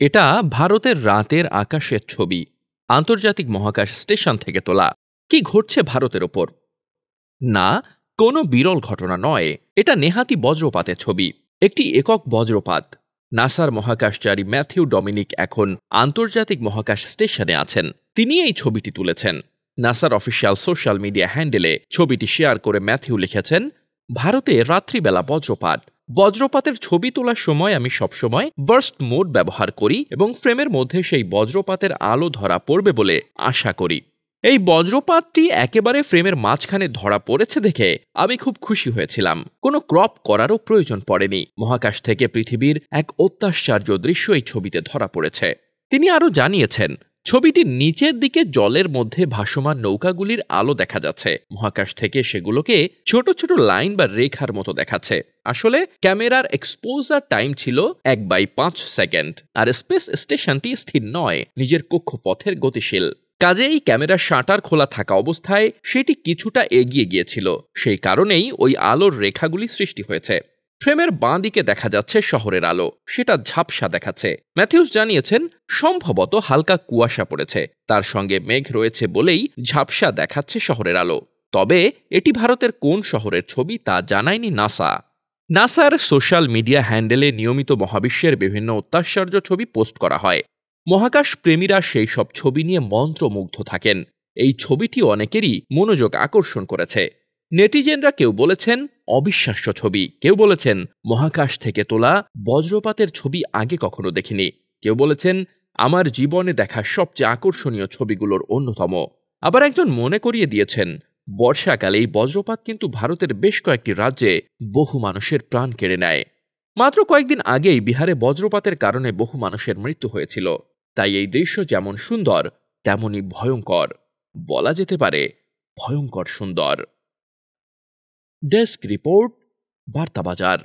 এটা ভারতের রাতের আকাশের ছবি, আন্তর্জাতিক মহাকাশ স্টেশন থেকে তোলা। কি ঘটছে ভারতের ওপর? না, কোনো বিরল ঘটনা নয়, এটা নেহাতি বজ্রপাতের ছবি। একটি একক বজ্রপাত। নাসার মহাকাশচারী ম্যাথিউ ডমিনিক এখন আন্তর্জাতিক মহাকাশ স্টেশনে আছেন। তিনি এই ছবিটি তুলেছেন। নাসার অফিসিয়াল সোশ্যাল মিডিয়া হ্যান্ডেলে ছবিটি শেয়ার করে ম্যাথিউ লিখেছেন, ভারতে রাত্রিবেলা বজ্রপাত। বজ্রপাতের ছবি তোলার সময় আমি সবসময় বার্স্ট মোড ব্যবহার করি এবং ফ্রেমের মধ্যে সেই বজ্রপাতের আলো ধরা পড়বে বলে আশা করি। এই বজ্রপাতটি একেবারে ফ্রেমের মাঝখানে ধরা পড়েছে দেখে আমি খুব খুশি হয়েছিলাম। কোনো ক্রপ করারও প্রয়োজন পড়েনি। মহাকাশ থেকে পৃথিবীর এক অত্যাশ্চর্য দৃশ্য এই ছবিতে ধরা পড়েছে। তিনি আরও জানিয়েছেন, ছবিটির নিচের দিকে জলের মধ্যে ভাসমান নৌকাগুলির আলো দেখা যাচ্ছে। মহাকাশ থেকে সেগুলোকে ছোট ছোট লাইন বা রেখার মতো দেখাচ্ছে। আসলে ক্যামেরার এক্সপোজার টাইম ছিল 1/5 সেকেন্ড, আর স্পেস স্টেশনটি স্থির নয়, নিজের কক্ষপথের গতিশীল। কাজেই ক্যামেরার শাটার খোলা থাকা অবস্থায় সেটি কিছুটা এগিয়ে গিয়েছিল। সেই কারণেই ওই আলোর রেখাগুলি সৃষ্টি হয়েছে। ফ্রেমের বাঁ দিকে দেখা যাচ্ছে শহরের আলো, সেটা ঝাপসা দেখাচ্ছে। ম্যাথিউস জানিয়েছেন, সম্ভবত হালকা কুয়াশা পড়েছে, তার সঙ্গে মেঘ রয়েছে বলেই ঝাপসা দেখাচ্ছে শহরের আলো। তবে এটি ভারতের কোন শহরের ছবি তা জানায়নি নাসা। নাসার সোশ্যাল মিডিয়া হ্যান্ডেলে নিয়মিত মহাবিশ্বের বিভিন্ন অত্যাশ্চর্য ছবি পোস্ট করা হয়। মহাকাশ প্রেমীরা সেই সব ছবি নিয়ে মন্ত্রমুগ্ধ থাকেন। এই ছবিটি অনেকেরই মনোযোগ আকর্ষণ করেছে। নেটিজেনরা কেউ বলেছেন অবিশ্বাস্য ছবি, কেউ বলেছেন মহাকাশ থেকে তোলা বজ্রপাতের ছবি আগে কখনো দেখিনি, কেউ বলেছেন আমার জীবনে দেখা সবচেয়ে আকর্ষণীয় ছবিগুলোর অন্যতম। আবার একজন মনে করিয়ে দিয়েছেন, বর্ষাকালে এই বজ্রপাত কিন্তু ভারতের বেশ কয়েকটি রাজ্যে বহু মানুষের প্রাণ কেড়ে নেয়। মাত্র কয়েকদিন আগেই বিহারে বজ্রপাতের কারণে বহু মানুষের মৃত্যু হয়েছিল। তাই এই দৃশ্য যেমন সুন্দর তেমনই ভয়ঙ্কর, বলা যেতে পারে ভয়ঙ্কর সুন্দর। Desk report, বার্তাবাজার।